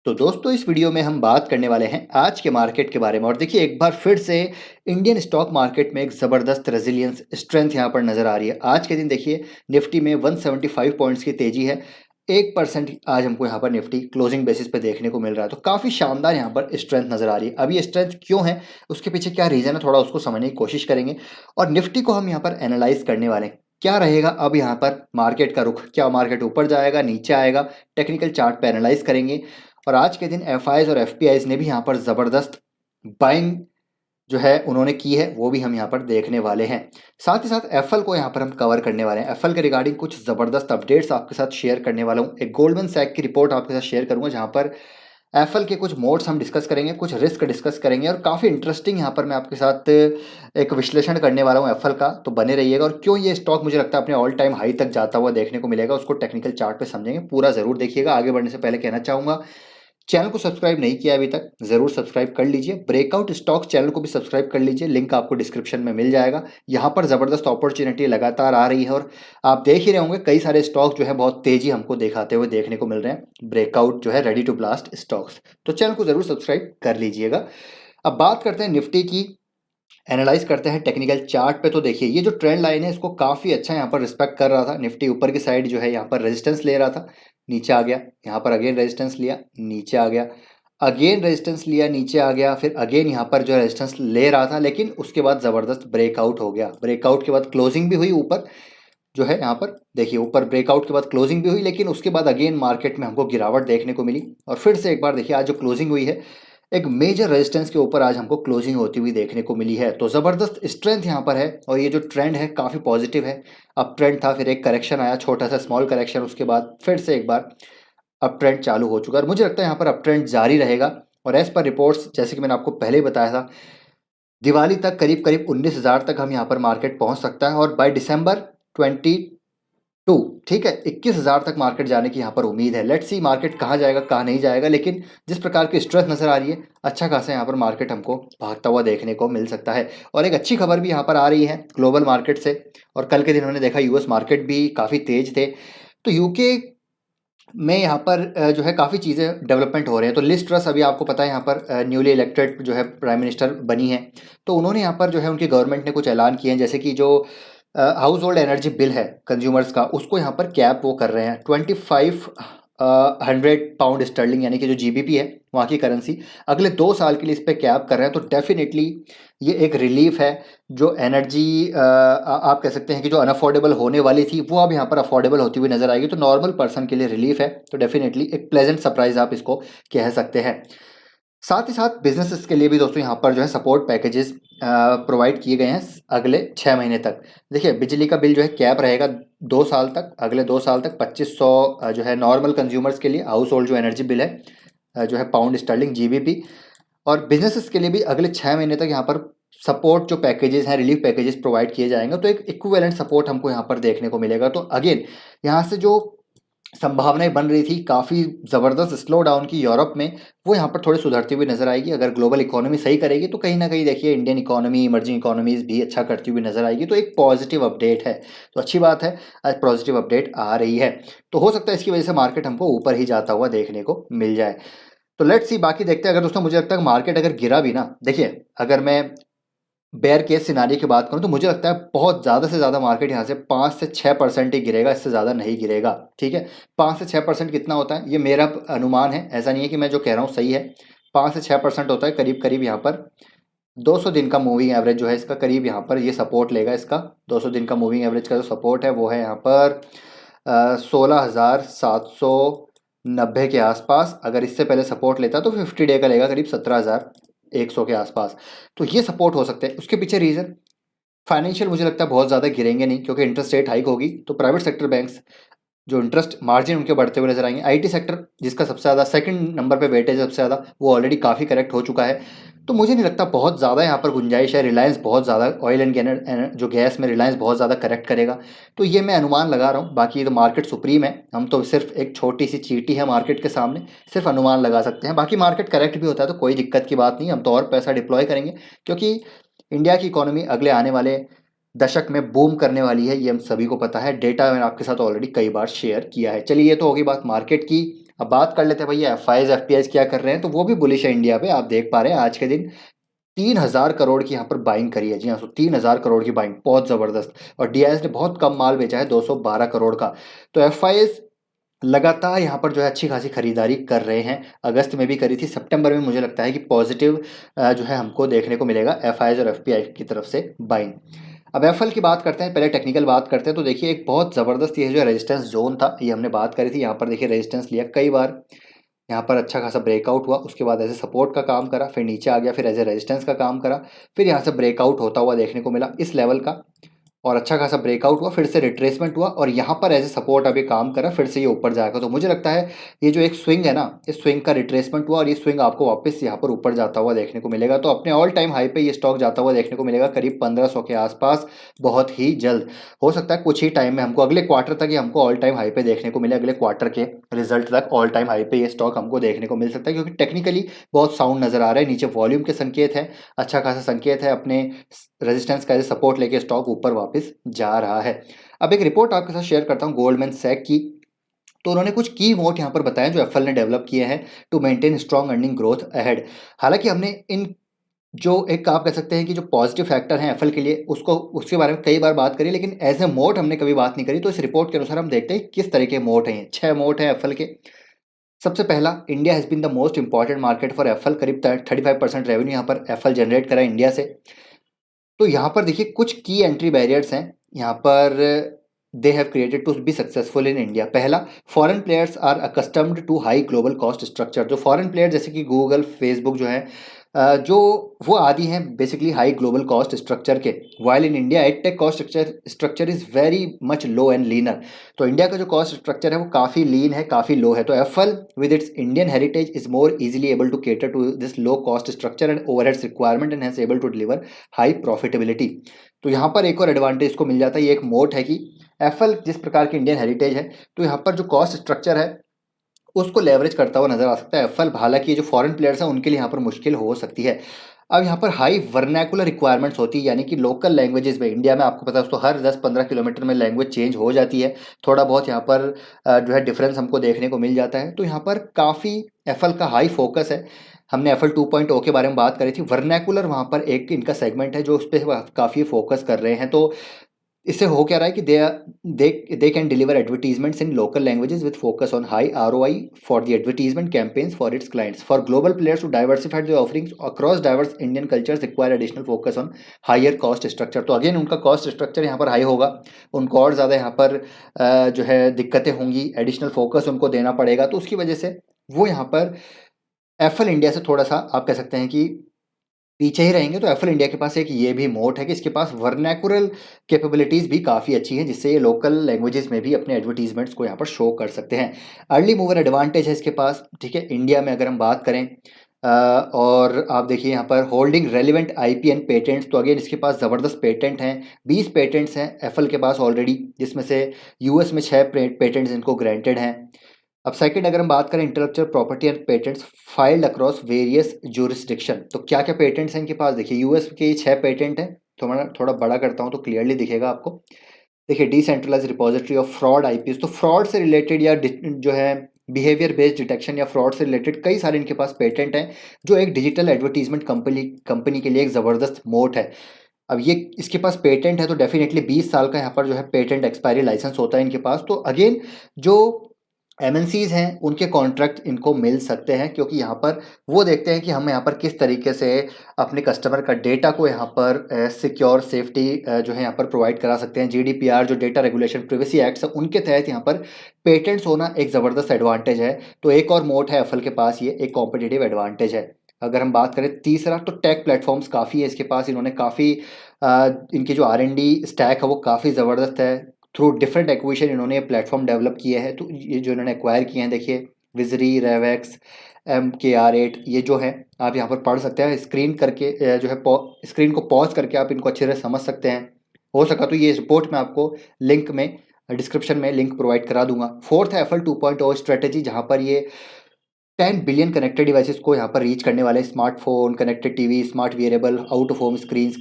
तो दोस्तों इस वीडियो में हम बात करने वाले हैं आज के मार्केट के बारे में। और देखिए एक बार फिर से इंडियन स्टॉक मार्केट में एक ज़बरदस्त रेजिलियंस स्ट्रेंथ यहाँ पर नज़र आ रही है। आज के दिन देखिए निफ्टी में 175 पॉइंट्स की तेजी है। 1% आज हमको यहाँ पर निफ्टी क्लोजिंग बेसिस पे देखने को मिल रहा है। तो काफ़ी शानदार यहाँ पर स्ट्रेंथ नज़र आ रही है। अब ये स्ट्रेंथ क्यों है, उसके पीछे क्या रीज़न है, थोड़ा उसको समझने की कोशिश करेंगे। और निफ्टी को हम यहाँ पर एनालाइज करने वाले हैं, क्या रहेगा अब यहाँ पर मार्केट का रुख, क्या मार्केट ऊपर जाएगा नीचे आएगा, टेक्निकल चार्ट पे एनालाइज करेंगे। और आज के दिन एफआईज और एफपीआईज ने भी यहाँ पर ज़बरदस्त बाइंग जो है उन्होंने की है, वो भी हम यहाँ पर देखने वाले हैं। साथ ही साथ एफएल को यहाँ पर हम कवर करने वाले हैं। एफएल के रिगार्डिंग कुछ ज़बरदस्त अपडेट्स आपके साथ शेयर करने वाला हूँ। एक गोल्डमैन सैक की रिपोर्ट आपके साथ शेयर करूँगा जहाँ पर एफएल के कुछ मोड्स हम डिस्कस करेंगे, कुछ रिस्क डिस्कस करेंगे और काफ़ी इंटरेस्टिंग यहाँ पर मैं आपके साथ एक विश्लेषण करने वाला हूँ एफएल का। तो बने रहिएगा। और क्यों ये स्टॉक मुझे लगता है अपने ऑल टाइम हाई तक जाता हुआ देखने को मिलेगा, उसको टेक्निकल चार्ट पे समझेंगे, पूरा ज़रूर देखिएगा। आगे बढ़ने से पहले कहना चाहूँगा, चैनल को सब्सक्राइब नहीं किया अभी तक, जरूर सब्सक्राइब कर लीजिए। ब्रेकआउट स्टॉक चैनल को भी सब्सक्राइब कर लीजिए, लिंक आपको डिस्क्रिप्शन में मिल जाएगा। यहाँ पर जबरदस्त अपॉर्चुनिटी लगातार आ रही है और आप देख ही रहे होंगे कई सारे स्टॉक जो है बहुत तेजी हमको दिखाते हुए देखने को मिल रहे हैं। ब्रेकआउट जो है रेडी टू ब्लास्ट स्टॉक्स, तो चैनल को जरूर सब्सक्राइब कर लीजिएगा। अब बात करते हैं निफ्टी की, एनालाइज करते हैं टेक्निकल चार्ट पे। तो देखिए ये जो ट्रेंड लाइन है इसको काफ़ी अच्छा यहाँ पर रिस्पेक्ट कर रहा था। निफ्टी ऊपर की साइड जो है यहाँ पर रेजिस्टेंस ले रहा था, नीचे आ गया, यहाँ पर अगेन रेजिस्टेंस लिया, नीचे आ गया, अगेन रेजिस्टेंस लिया, नीचे आ गया, फिर अगेन यहाँ पर जो है रेजिस्टेंस ले रहा था, लेकिन उसके बाद ज़बरदस्त ब्रेकआउट हो गया। ब्रेकआउट के बाद क्लोजिंग भी हुई ऊपर, जो है यहाँ पर देखिए ऊपर ब्रेकआउट के बाद क्लोजिंग भी हुई, लेकिन उसके बाद अगेन मार्केट में हमको गिरावट देखने को मिली। और फिर से एक बार देखिए आज जो क्लोजिंग हुई है, एक मेजर रेजिस्टेंस के ऊपर आज हमको क्लोजिंग होती हुई देखने को मिली है। तो ज़बरदस्त स्ट्रेंथ यहाँ पर है और ये जो ट्रेंड है काफ़ी पॉजिटिव है। अप ट्रेंड था, फिर एक करेक्शन आया, छोटा सा स्मॉल करेक्शन, उसके बाद फिर से एक बार अप ट्रेंड चालू हो चुका है। और मुझे लगता है यहाँ पर अप ट्रेंड जारी रहेगा। और एज पर रिपोर्ट्स, जैसे कि मैंने आपको पहले ही बताया था, दिवाली तक करीब करीब 19,000 तक हम यहाँ पर मार्केट पहुँच सकता है और बाय दिसंबर 22, ठीक है, 21,000 तक मार्केट जाने की यहाँ पर उम्मीद है। लेट्स सी मार्केट कहाँ जाएगा कहाँ नहीं जाएगा, लेकिन जिस प्रकार की स्ट्रेंथ नजर आ रही है, अच्छा खासा यहाँ पर मार्केट हमको भागता हुआ देखने को मिल सकता है। और एक अच्छी खबर भी यहाँ पर आ रही है ग्लोबल मार्केट से। और कल के दिन हमने देखा यूएस मार्केट भी काफ़ी तेज थे। तो यूके में यहाँ पर जो है काफ़ी चीज़ें डेवलपमेंट हो रहे हैं। तो लिज ट्रस, अभी आपको पता है यहाँ पर न्यूली इलेक्टेड जो है प्राइम मिनिस्टर बनी है, तो उन्होंने यहाँ पर जो है उनकी गवर्नमेंट ने कुछ ऐलान किए हैं, जैसे कि जो हाउस होल्ड एनर्जी बिल है कंज्यूमर्स का, उसको यहाँ पर कैप वो कर रहे हैं 2500 पाउंड स्टर्लिंग, यानी कि जो जीबीपी है वहाँ की करेंसी, अगले 2 साल के लिए इस पर कैप कर रहे हैं। तो डेफिनेटली ये एक रिलीफ है। जो एनर्जी आप कह सकते हैं कि जो अनअफोर्डेबल होने वाली थी, वो अब यहाँ पर अफोर्डेबल होती हुई नजर आएगी। तो नॉर्मल पर्सन के लिए रिलीफ है। तो डेफिनेटली एक प्लेजेंट सरप्राइज आप इसको कह सकते हैं। साथ ही साथ बिजनेसेस के लिए भी दोस्तों यहाँ पर जो है सपोर्ट पैकेजेस प्रोवाइड किए गए हैं अगले 6 महीने तक। देखिए बिजली का बिल जो है कैप रहेगा 2 साल तक, अगले 2 साल तक 2500 जो है नॉर्मल कंज्यूमर्स के लिए हाउस होल्ड जो एनर्जी बिल है जो है पाउंड स्टर्लिंग जीबीपी। और बिजनेसेस के लिए भी अगले 6 महीने तक यहाँ पर सपोर्ट जो पैकेजेस हैं, रिलीफ पैकेजेस प्रोवाइड किए जाएंगे। तो एक इक्विवेलेंट सपोर्ट हमको यहाँ पर देखने को मिलेगा। तो अगेन यहाँ से जो संभावनाएं बन रही थी काफ़ी ज़बरदस्त स्लो डाउन की यूरोप में, वो यहाँ पर थोड़ी सुधरती हुई नजर आएगी। अगर ग्लोबल इकोनॉमी सही करेगी तो कहीं ना कहीं देखिए इंडियन इकोनॉमी, इमर्जिंग इकोनॉमीज भी अच्छा करती हुई नजर आएगी। तो एक पॉजिटिव अपडेट है, तो अच्छी बात है, आज पॉजिटिव अपडेट आ रही है। तो हो सकता है इसकी वजह से मार्केट हमको ऊपर ही जाता हुआ देखने को मिल जाए। तो लेट्स सी, बाकी देखते हैं। अगर दोस्तों मुझे लगता है मार्केट अगर गिरा भी ना, देखिए अगर मैं बेयर केस सिनारियो की बात करूं तो मुझे लगता है बहुत ज़्यादा से ज़्यादा मार्केट यहाँ से 5 से 6% ही गिरेगा, इससे ज़्यादा नहीं गिरेगा। ठीक है, 5 से 6% कितना होता है, ये मेरा अनुमान है, ऐसा नहीं है कि मैं जो कह रहा हूँ सही है। 5 से 6% होता है करीब करीब। यहाँ पर 200 दिन का मूविंग एवरेज जो है इसका करीब यहाँ पर ये सपोर्ट लेगा। इसका 200 दिन का मूविंग एवरेज का जो सपोर्ट है वो है यहाँ पर 16,790 के आसपास। अगर इससे पहले सपोर्ट लेता तो 50 डे का लेगा करीब 17,100 के आसपास। तो ये सपोर्ट हो सकते हैं। उसके पीछे रीज़न फाइनेंशियल मुझे लगता है बहुत ज़्यादा गिरेंगे नहीं, क्योंकि इंटरेस्ट रेट हाइक होगी तो प्राइवेट सेक्टर बैंक्स जो इंटरेस्ट मार्जिन उनके बढ़ते हुए नजर आएंगे। आईटी सेक्टर जिसका सबसे ज़्यादा सेकंड नंबर पे वेटेज सबसे ज़्यादा, वो ऑलरेडी काफ़ी करेक्ट हो चुका है। तो मुझे नहीं लगता बहुत ज़्यादा यहाँ पर गुंजाइश है। रिलायंस बहुत ज़्यादा, ऑयल एंड जो गैस में रिलायंस बहुत ज़्यादा करेक्ट करेगा। तो ये मैं अनुमान लगा रहा हूँ, बाकी तो मार्केट सुप्रीम है, हम तो सिर्फ एक छोटी सी चींटी है मार्केट के सामने, सिर्फ अनुमान लगा सकते हैं। बाकी मार्केट करेक्ट भी होता है तो कोई दिक्कत की बात नहीं, हम तो और पैसा डिप्लॉय करेंगे, क्योंकि इंडिया की इकोनॉमी अगले आने वाले दशक में बूम करने वाली है, ये हम सभी को पता है। डेटा मैंने आपके साथ ऑलरेडी कई बार शेयर किया है। चलिए ये तो होगी बात मार्केट की। अब बात कर लेते हैं भैया एफआईज एफपीआईज क्या कर रहे हैं, तो वो भी बुलिश है इंडिया पे। आप देख पा रहे हैं आज के दिन 3,000 करोड़ की यहाँ पर बाइंग करी है। जी हाँ, 3,000 करोड़ की बाइंग बहुत जबरदस्त। और डीआईएस ने बहुत कम माल बेचा है, 212 करोड़ का। तो एफआईज लगातार यहाँ पर जो है अच्छी खासी खरीदारी कर रहे हैं। अगस्त में भी करी थी, सितंबर में मुझे लगता है कि पॉजिटिव जो है हमको देखने को मिलेगा एफआईज और एफपीआई की तरफ से बाइंग। अब एफएल की बात करते हैं, पहले टेक्निकल बात करते हैं। तो देखिए एक बहुत ज़बरदस्त ये जो रेजिस्टेंस जोन था, ये हमने बात करी थी। यहाँ पर देखिए रेजिस्टेंस लिया कई बार, यहाँ पर अच्छा खासा ब्रेकआउट हुआ, उसके बाद एज ए सपोर्ट का काम करा, फिर नीचे आ गया, फिर एज ए रेजिस्टेंस का काम करा, फिर यहाँ से ब्रेकआउट होता हुआ देखने को मिला इस लेवल का, और अच्छा खासा ब्रेकआउट हुआ, फिर से रिट्रेसमेंट हुआ, और यहाँ पर एज ए सपोर्ट अभी काम करा, फिर से ये ऊपर जाएगा। तो मुझे लगता है ये जो एक स्विंग है ना, इस स्विंग का रिट्रेसमेंट हुआ, और ये स्विंग आपको वापस यहाँ पर ऊपर जाता हुआ देखने को मिलेगा। तो अपने ऑल टाइम हाई पे ये स्टॉक जाता हुआ देखने को मिलेगा करीब 1500 के आसपास बहुत ही जल्द। हो सकता है कुछ ही टाइम में हमको अगले क्वार्टर तक ये हमको ऑल टाइम हाई पे देखने को मिले, अगले क्वार्टर के रिजल्ट तक ऑल टाइम हाई पे ये स्टॉक हमको देखने को मिल सकता है, क्योंकि टेक्निकली बहुत साउंड नजर आ रहा है। नीचे वॉल्यूम के संकेत है, अच्छा खासा संकेत है, अपने रेजिस्टेंस का सपोर्ट लेके स्टॉक ऊपर वापस जा रहा है। अब एक रिपोर्ट आपके साथ शेयर करता हूँ गोल्डमैन सैक की। तो उन्होंने कुछ की मोड यहाँ पर बताया जो एफएल ने डेवलप किए हैं to maintain strong earning growth ahead. हालांकि हमने इन जो एक आप कह सकते हैं कि जो पॉजिटिव फैक्टर हैं एफएल के लिए, उसको उसके बारे में कई बार बात करी, लेकिन एज ए मोड हमने कभी बात नहीं करी। तो इस रिपोर्ट के अनुसार हम देखते हैं किस तरह के मोड हैं। 6 मोड हैं एफएल के। सबसे पहला, India has been the most important market for FL. करीब 35% रेवेन्यू यहाँ पर एफएल जनरेट करा इंडिया से। तो यहाँ पर देखिए कुछ की एंट्री बैरियर्स हैं यहाँ पर, they have created to be successful in India. पहला, foreign players are accustomed to high global cost structure. जो फॉरेन प्लेयर जैसे कि गूगल, फेसबुक जो है जो वो आदि हैं basically high global cost structure के। While in India edtech cost structure is very much low and leaner. तो इंडिया का जो कॉस्ट स्ट्रक्चर है वो काफ़ी लीन है, काफ़ी लो है। तो FL with its Indian heritage is more easily able to cater to this low cost structure and overheads requirement and has able to deliver high profitability. तो यहाँ पर एक और एडवांटेज को मिल जाता है, ये एक मोट है कि एफएल जिस प्रकार की इंडियन हेरिटेज है, तो यहाँ पर जो कॉस्ट स्ट्रक्चर है उसको लेवरेज करता हुआ नजर आ सकता है एफएल। हालांकि जो फॉरेन प्लेयर्स हैं उनके लिए यहाँ पर मुश्किल हो सकती है। अब यहाँ पर हाई वर्नैकुलर रिक्वायरमेंट्स होती है, यानी कि लोकल लैंग्वेजेस में। इंडिया में आपको पता है दोस्तों हर 10-15 किलोमीटर में लैंग्वेज चेंज हो जाती है। थोड़ा बहुत यहाँ पर जो है डिफरेंस हमको देखने को मिल जाता है। तो यहाँ पर काफ़ी एफएल का हाई फोकस है। हमने एफएल 2.0 के बारे में बात करी थी। वर्नैकुलर वहाँ पर एक इनका सेगमेंट है जो उस पर काफ़ी फोकस कर रहे हैं। तो इससे हो क्या रहा है कि they can deliver advertisements in local languages with focus on high ROI for the advertisement campaigns for its clients. For global players to diversified the offerings across diverse Indian cultures require additional focus on higher cost structure. तो again उनका cost structure यहाँ पर high होगा, उनको और ज़्यादा यहाँ पर जो है दिक्कतें होंगी, एडिशनल फोकस उनको देना पड़ेगा। तो उसकी वजह से वो यहाँ पर एफएल इंडिया से थोड़ा सा आप कह सकते हैं कि पीछे ही रहेंगे। तो एफएल इंडिया के पास एक ये भी मोट है कि इसके पास वर्नैकुलर कैपेबिलिटीज़ भी काफ़ी अच्छी हैं, जिससे ये लोकल लैंग्वेजेस में भी अपने एडवर्टीजमेंट्स को यहाँ पर शो कर सकते हैं। अर्ली मूवर एडवांटेज है इसके पास, ठीक है। इंडिया में अगर हम बात करें और आप देखिए यहाँ पर holding relevant IP and patents, तो अगेन इसके पास ज़बरदस्त पेटेंट हैं। 20 पेटेंट्स हैं एफएल के पास ऑलरेडी, जिसमें से यूएस में 6 पेटेंट्स इनको ग्रांटेड हैं। अब सेकंड अगर हम बात करें intellectual property and patents filed across various jurisdiction, तो क्या क्या पेटेंट्स हैं इनके पास देखिए। यूएस के 6 पेटेंट हैं। तो मैं थोड़ा बड़ा करता हूँ तो क्लियरली दिखेगा आपको। देखिए decentralise repository of fraud IPs, तो फ्रॉड से रिलेटेड या जो है बिहेवियर बेस्ड डिटेक्शन या फ्रॉड से रिलेटेड कई सारे इनके पास पेटेंट हैं, जो एक डिजिटल एडवर्टीजमेंट कंपनी के लिए एक ज़बरदस्त मोट है। अब ये इसके पास पेटेंट है तो डेफिनेटली 20 साल का यहाँ पर जो है पेटेंट एक्सपायरी लाइसेंस होता है इनके पास। तो अगेन जो एमएनसीज हैं उनके कॉन्ट्रैक्ट इनको मिल सकते हैं, क्योंकि यहाँ पर वो देखते हैं कि हम यहाँ पर किस तरीके से अपने कस्टमर का डेटा को यहाँ पर सिक्योर सेफ्टी जो है यहाँ पर प्रोवाइड करा सकते हैं। जीडीपीआर जो डेटा रेगुलेशन प्रिवेसी एक्ट है उनके तहत यहाँ पर पेटेंट्स होना एक ज़बरदस्त एडवांटेज है। तो एक और मोट है एफएल के पास, ये एक कॉम्पिटिटिव एडवांटेज है। अगर हम बात करें तीसरा, तो टेक प्लेटफॉर्म्स काफ़ी है इसके पास। इन्होंने काफ़ी इनकी जो आर&डी स्टैक है वो काफ़ी ज़बरदस्त है। थ्रू डिफरेंट एक्विजिशन इन्होंने ये प्लेटफॉर्म डेवलप किए हैं। तो ये जो इन्होंने एक्वायर किए हैं देखिए, विजरी, रेवेक्स, MKR8, ये जो है आप यहाँ पर पढ़ सकते हैं। स्क्रीन करके जो है स्क्रीन को पॉज करके आप इनको अच्छे से समझ सकते हैं। हो सका तो ये रिपोर्ट मैं आपको लिंक में डिस्क्रिप्शन में लिंक प्रोवाइड करा दूंगा। फोर्थ है एफएल 2.0 स्ट्रेटेजी, जहाँ पर ये 10 बिलियन कनेक्टेड डिवाइसेस को यहाँ पर रीच करने वाले। Smartphone, connected TV, smart wearable, out of home screen,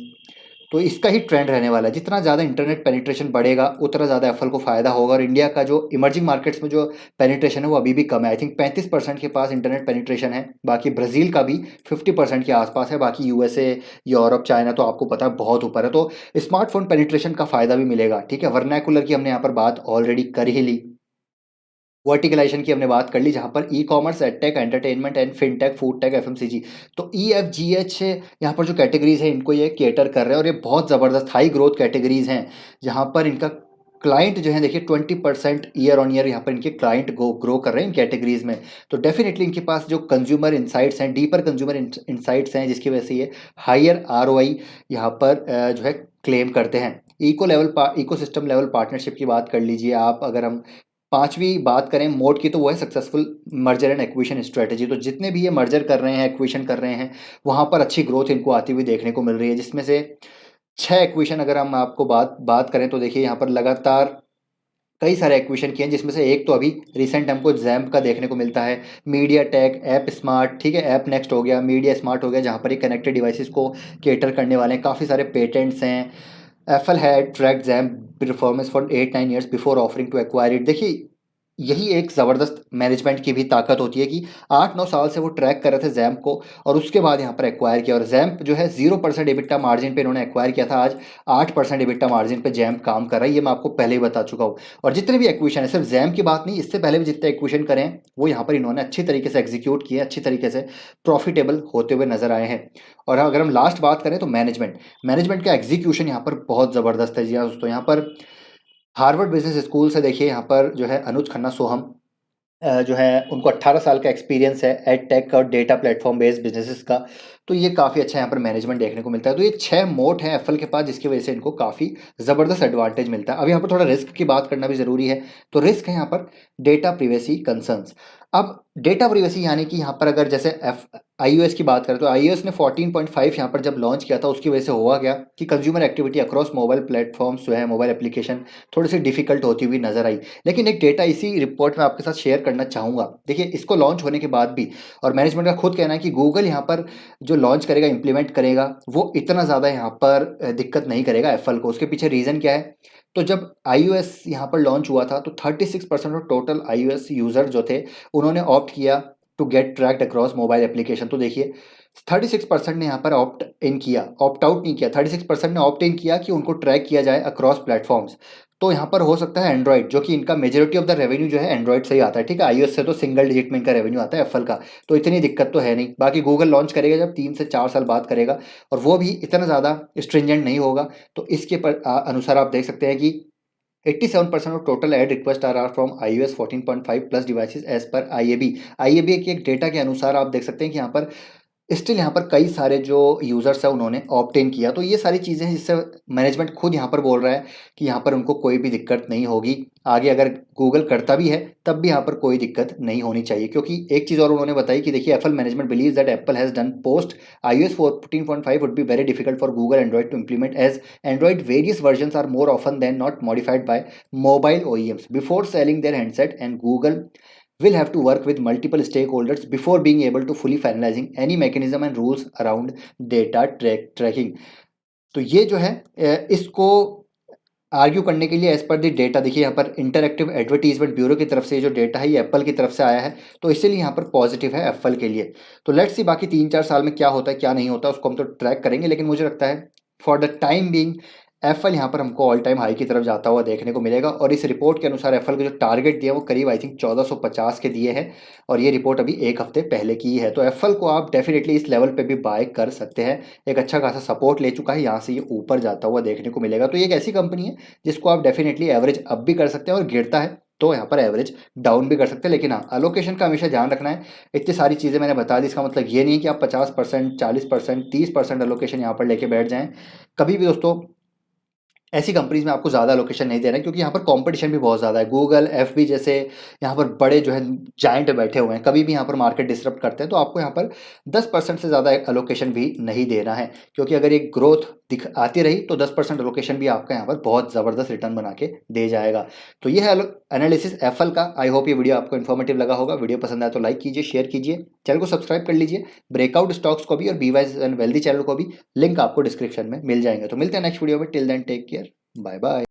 तो इसका ही ट्रेंड रहने वाला है। जितना ज़्यादा इंटरनेट पेनिट्रेशन बढ़ेगा, उतना ज़्यादा एप्पल को फ़ायदा होगा और इंडिया का जो इमर्जिंग मार्केट्स में जो पेनिट्रेशन है, वो अभी भी कम है। आई थिंक 35% के पास इंटरनेट पेनिट्रेशन है। बाकी ब्राज़ील का भी 50% के आसपास है। बाकी यूएसए, यूरोप, चाइना तो आपको पता है बहुत ऊपर है। तो स्मार्टफ़ोन पेनिट्रेशन का फ़ायदा भी मिलेगा, ठीक है। वर्नाक्युलर की हमने यहाँ पर बात ऑलरेडी कर ही ली। वर्टिकलाइजेशन की हमने बात कर ली, जहाँ पर e-commerce, edtech, entertainment and fintech, food tech, FMCG, तो ईएफजीएच यहाँ पर जो कैटेगरीज हैं, इनको ये केटर कर रहे हैं और ये बहुत ज़बरदस्त हाई ग्रोथ कैटेगरीज हैं, जहाँ पर इनका क्लाइंट जो है देखिए 20% ईयर ऑन ईयर यहाँ पर इनके क्लाइंट ग्रो कर रहे हैं इन कैटेगरीज में। तो डेफिनेटली इनके पास जो कंज्यूमर इंसाइट्स हैं, डीपर कंज्यूमर इंसाइट्स हैं, जिसकी वजह से ये हायर आरओआई यहाँ पर जो है क्लेम करते हैं। इकोसिस्टम लेवल पार्टनरशिप की बात कर लीजिए आप। अगर हम पांचवी बात करें मोड की, तो वो है successful merger and acquisition strategy. तो जितने भी ये मर्जर कर रहे हैं, एक्विजिशन कर रहे हैं, वहाँ पर अच्छी ग्रोथ इनको आती हुई देखने को मिल रही है, जिसमें से 6 एक्विजिशन अगर हम आपको बात करें तो देखिए यहाँ पर लगातार कई सारे एक्विजिशन किए हैं, जिसमें से एक तो अभी रिसेंट हमको जैम्प का देखने को मिलता है, मीडिया टेक, ऐप स्मार्ट, ठीक है, ऐप नेक्स्ट हो गया, मीडिया स्मार्ट हो गया, जहाँ पर ये कनेक्टेड डिवाइसेस को केटर करने वाले हैं। काफ़ी सारे पेटेंट्स हैं। एप्पल हैड ट्रैक्ड जैम्प performance for 8-9 years before offering to acquire it. देखिए यही एक ज़बरदस्त मैनेजमेंट की भी ताकत होती है कि 8-9 साल से वो ट्रैक कर रहे थे जैम्प को, और उसके बाद यहाँ पर एक्वायर किया। और जैम्प जो है 0% एबिटा मार्जिन पे इन्होंने एक्वायर किया था, आज 8% एबिटा मार्जिन पे जैम्प काम कर रहा है। ये मैं आपको पहले ही बता चुका हूँ। और जितने भी एक्विजिशन है, सिर्फ जैम्प की बात नहीं, इससे पहले भी जितने एक्विजिशन करें हैं, वो यहाँ पर इन्होंने अच्छी तरीके से एग्जीक्यूट किए, अच्छी तरीके से प्रॉफिटेबल होते हुए नजर आए हैं। और अगर हम लास्ट बात करें तो मैनेजमेंट का एग्जीक्यूशन यहाँ पर बहुत ज़बरदस्त है। जी हाँ दोस्तों, यहाँ पर हार्वर्ड बिजनेस स्कूल से देखिए, यहाँ पर जो है अनुज खन्ना सोहम जो है, उनको 18 साल का एक्सपीरियंस है एड टेक और डेटा प्लेटफॉर्म बेस्ड बिजनेसेस का। तो ये काफ़ी अच्छा यहाँ पर मैनेजमेंट देखने को मिलता है। तो ये 6 मोड हैं एप्पल के पास, जिसकी वजह से इनको काफ़ी ज़बरदस्त एडवांटेज मिलता है। अब यहाँ पर थोड़ा रिस्क की बात करना भी ज़रूरी है। तो रिस्क है यहाँ पर डेटा प्रिवेसी कंसर्न्स। अब डेटा प्रिवेसी यानी कि यहाँ पर अगर जैसे iOS की बात करें, तो iOS ने 14.5 यहाँ पर जब लॉन्च किया था, उसकी वजह से हुआ क्या कि consumer activity across mobile platforms जो है, मोबाइल एप्लीकेशन थोड़ी सी डिफिकल्ट होती हुई नजर आई। लेकिन एक डेटा इसी रिपोर्ट में आपके साथ शेयर करना चाहूँगा। देखिए इसको लॉन्च होने के बाद भी, और मैनेजमेंट का खुद कहना है कि गूगल यहाँ पर जो लॉन्च करेगा, इंप्लीमेंट करेगा, वो इतना ज़्यादा यहाँ पर दिक्कत नहीं करेगा एप्पल को। उसके पीछे रीज़न क्या है? तो जब iOS यहाँ पर लॉन्च हुआ था, तो 36% ऑफ टोटल iOS यूज़र जो थे, उन्होंने ऑप्ट किया to get tracked across mobile application. तो देखिए 36% ने यहाँ पर ऑप्ट इन किया, ऑप्ट आउट नहीं किया। 36% ने ऑप्ट इन किया कि उनको ट्रैक किया जाए अक्रॉस प्लेटफॉर्म्स। तो यहाँ पर हो सकता है एंड्रॉइड, जो कि इनका मेजोरिटी ऑफ द रेवेन्यू जो है एंड्रॉइड से ही आता है, ठीक है। iOS से तो सिंगल डिजिट में इनका रेवेन्यू आता है एप्पल का, तो इतनी दिक्कत तो है नहीं। बाकी गूगल लॉन्च करेगा जब 3 से 4 साल बाद करेगा, और वो भी इतना ज़्यादा स्ट्रिंजेंट नहीं होगा। तो इसके अनुसार आप देख सकते हैं कि 87% of total ad request are from iOS 14.5 plus devices as per IAB। IAB के एक डेटा के अनुसार आप देख सकते हैं कि यहाँ पर स्टिल यहाँ पर कई सारे जो यूज़र्स हैं, उन्होंने ऑप्ट इन किया। तो ये सारी चीज़ें हैं, जिससे मैनेजमेंट खुद यहाँ पर बोल रहा है कि यहाँ पर उनको कोई भी दिक्कत नहीं होगी। आगे अगर गूगल करता भी है, तब भी यहाँ पर कोई दिक्कत नहीं होनी चाहिए। क्योंकि एक चीज़ और उन्होंने बताई कि देखिए, Apple management believes that Apple has done post iOS 14.5 would be very difficult for Google Android to implement, as Android various versions are more often than not modified by mobile OEMs before selling their handset, and Google will have to work with multiple stakeholders before being able to fully finalizing any mechanism and rules around data tracking। तो ये जो है इसको argue करने के लिए as per the data, देखिए यहाँ पर इंटरएक्टिव एडवर्टीजमेंट ब्यूरो की तरफ से जो डेटा है, ये एप्पल की तरफ से आया है, तो इसीलिए यहाँ पर पॉजिटिव है एप्पल के लिए। तो लेट्स सी बाकी 3-4 साल में क्या होता है क्या नहीं होता, उसको हम तो ट्रैक करेंगे। लेकिन मुझे लगता है for the time being Apple यहाँ पर हमको ऑल टाइम हाई की तरफ जाता हुआ देखने को मिलेगा। और इस रिपोर्ट के अनुसार एप्पल के जो टारगेट दिए वो करीब आई थिंक 1450 के दिए हैं, और ये रिपोर्ट अभी एक हफ्ते पहले की है। तो एप्पल को आप डेफिनेटली इस लेवल पे भी बाय कर सकते हैं। एक अच्छा खासा सपोर्ट ले चुका है, यहाँ से ये ऊपर जाता हुआ देखने को मिलेगा। तो ये एक ऐसी कंपनी है जिसको आप डेफिनेटली एवरेज अप भी कर सकते हैं, और गिरता है तो यहाँ पर एवरेज डाउन भी कर सकते हैं। लेकिन हाँ, अलोकेशन का हमेशा ध्यान रखना है। इतनी सारी चीज़ें मैंने बता दी, इसका मतलब ये नहीं कि आप 50%, 40%, 30% अलोकेशन यहाँ पर लेके बैठ जाएं। कभी भी दोस्तों ऐसी कंपनीज में आपको ज़्यादा लोकेशन नहीं देना है, क्योंकि यहाँ पर कंपटीशन भी बहुत ज़्यादा है। गूगल, एफबी जैसे यहाँ पर बड़े जो है जाइंट बैठे हुए हैं, कभी भी यहाँ पर मार्केट डिसरप्ट करते हैं। तो आपको यहाँ पर 10% से ज़्यादा एलोकेशन भी नहीं देना है, क्योंकि अगर ये ग्रोथ दिख आती रही तो 10% एलोकेशन भी आपका यहाँ पर बहुत ज़बरदस्त रिटर्न बना के दे जाएगा। तो ये है एनालिसिस एफएल का। आई होप ये वीडियो आपको इन्फॉर्मेटिव लगा होगा। वीडियो पसंद आया तो लाइक कीजिए, शेयर कीजिए, चैनल को सब्सक्राइब कर लीजिए। ब्रेकआउट स्टॉक्स को भी और बीवाइज एंड वेल्दी चैनल को भी लिंक आपको डिस्क्रिप्शन में मिल जाएंगे। तो मिलते हैं नेक्स्ट वीडियो में। Till then take care, bye bye.